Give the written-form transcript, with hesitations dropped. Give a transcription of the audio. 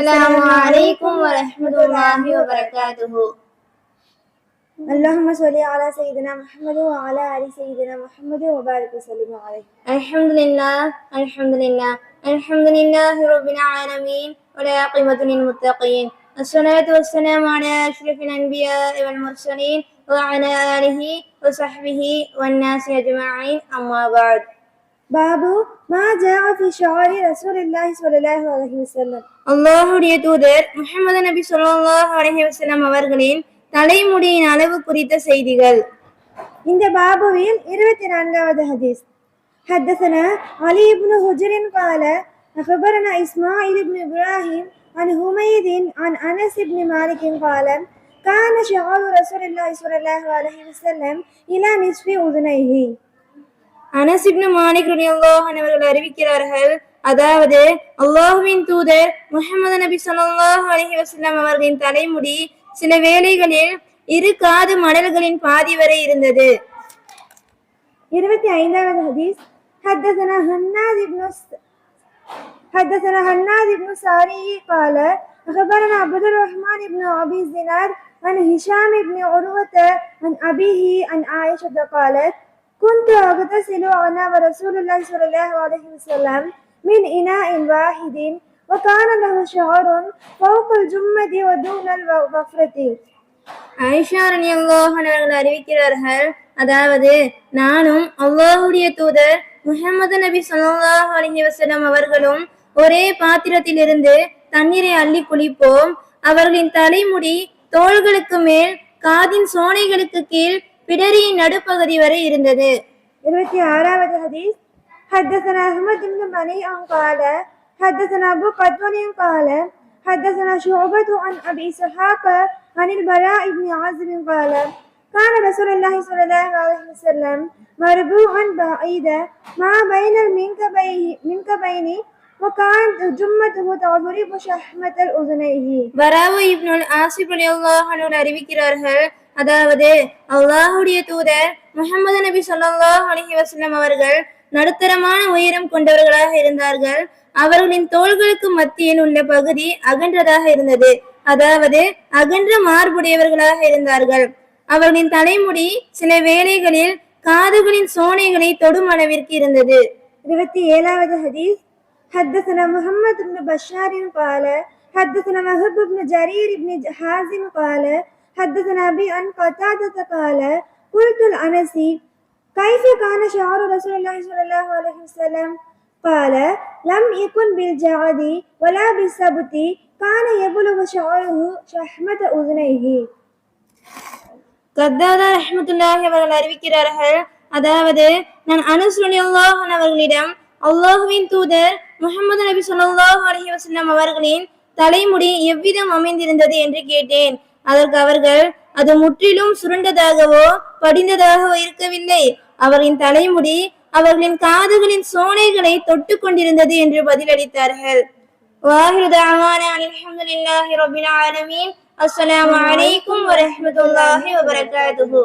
السلام عليكم ورحمة الله وبركاته. اللهم صل على سيدنا محمد وعلى آل سيدنا محمد وبارك وسلم عليه. الحمد لله الحمد لله الحمد لله رب العالمين والعاقبة للمتقين، الصلاة والسلام على أشرف الأنبياء والمرسلين وعلى آله وصحبه والناس أجمعين، أما بعد. பாபு மா ஜாஅ ஃபி ஷஅரி ரசூலில்லாஹி ஸல்லல்லாஹு அலைஹி வஸல்லம். அல்லாஹ்வுடைய தூதர் முஹம்மது நபி ஸல்லல்லாஹு அலைஹி வஸல்லம் அவர்களின் தலைமுடியின் அளவு குறித்த செய்திகள். இந்த பாபுவில் 24வது ஹதீஸ். حدثنا علي بن حجر قال أخبرنا إسماعيل بن إبراهيم عن حميد عن أنس بن مالك قال كان شعر رسول الله صلى الله عليه وسلم إلى نصف أذنيه. அனஸ் இப்னு மாலிக் ரலியல்லாஹு அன்ஹு அவர்கள் அறிவிக்கிறார்கள், அதாவது அல்லாஹ்வின் தூதர் முஹம்மது நபி ஸல்லல்லாஹு அலைஹி வஸல்லம் அவர்களின் தலைமுடி சில வேளைகளில் 2 காது மடல்களின் பாதி வரை இருந்தது. 25வது ஹதீஸ். حدثنا هناد بن ساري قال أخبرنا عبد الرحمن بن أبي الزناد عن هشام بن عروة عن أبيه عن عائشة قالت كنت أغتسل أنا ورسول الله صلى الله عليه وسلم من إناء واحد وكان له شعر فوق الجمة ودون الوفرة. ஆயிஷா ரலியல்லாஹு அன்ஹா அவர்கள் அறிவிக்கிறார்கள், அதாவது நானும் அல்லாஹ்வுடைய தூதர் முஹம்மது நபி ஸல்லல்லாஹு அலைஹி வஸல்லம் அவர்களும் ஒரே பாத்திரத்திலிருந்து தண்ணீரை அள்ளி குளிப்போம். அவர்களின் தலைமுடி தோள்களுக்கு மேல் காதின் சோனைகளுக்கு கீழ் பிடரியின் நடுப்பகுதி வரை இருந்தது. 26வது ஹதீஸ். حدثنا أحمد بن منيع قال حدثنا أبو قتادة قال حدثنا شعبة عن أبي إسحاق عن البراء بن عازب قال كان رسول الله صلى الله عليه وسلم مربوعا بعيدا ما بين المنكبين وكانت جمته تضرب شحمة الأذنيه. பராவு இப்னுல் ஆசிப் ரலியல்லாஹு அன்ஹு அறிவிக்கிறார்கள், அதாவது அல்லாஹ்வுடைய தூதர் முஹம்மது நபி ஸல்லல்லாஹு அலைஹி வஸல்லம் அவர்கள் நடுத்தரமான உயரம் கொண்டவர்களாக இருந்தார்கள். அவர்களின் தோள்களுக்கு மத்தியில் உள்ள பகுதி அகன்றதாக இருந்தது, அதாவது அகன்ற மார்புடையவர்களாக இருந்தார்கள். அவர்களின் தலைமுடி சில வேளைகளில் காதுகளின் சோனைகளை தொடும் அளவிற்கு இருந்தது. 27வது ஹதீஸ். حدثنا محمد بن بشار قال حدثنا وهب بن جرير بن حازم قال حدثنا أبي عن قتادة قال قلت الأنس كيف كان شعر رسول الله صلى الله عليه وسلم قال لم يكن بالجعد ولا بالسبت كان يبلغ شعره شحمة أذنيه. கத்தாதா ரஹ்மத்துல்லாஹி அவர்கள் அறிவிக்கிறார்கள், அதாவது நான் அனஸ் ரலியல்லாஹு அன்ஹு அவர்களிடம் அல்லாஹ்வின் தூதர் முஹம்மது நபி ஸல்லல்லாஹு அலைஹி வஸல்லம் அவர்களின் தலைமுடி எவ்விதம் அமைந்திருந்தது என்று கேட்டேன். அதற்கு அவர்கள், அது முற்றிலும் சுருண்டதாகவோ படிந்ததாகவோ இருக்கவில்லை. அவர்களின் தலைமுடி அவர்களின் காதுகளின் சோனைகளை தொட்டு கொண்டிருந்தது என்று பதிலளித்தார்கள். வாஹிரு தஅவானா அல்ஹம்துலில்லாஹி ரப்பில் ஆலமீன். அஸ்ஸலாமு அலைக்கும் வரஹ்மத்துல்லாஹி வபரகாத்துஹு.